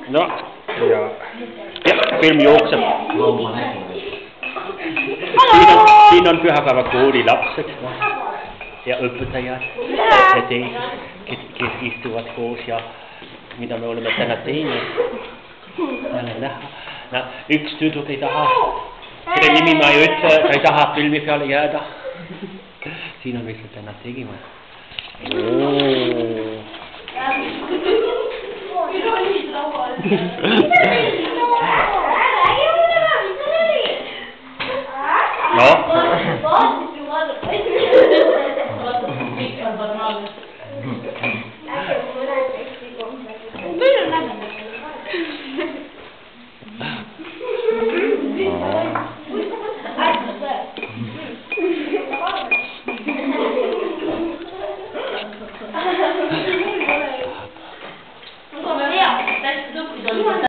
No, ja film jookseb. Siin on pühapäevakooli lapsed ja õpetajad ja teised, kes istuvad koos ja mida me oleme täna teinud. Üks tüdruk ei taha, selle nimi ma ei ütle, ta ei taha filmi peale jääda. Siin on mis me täna tegime.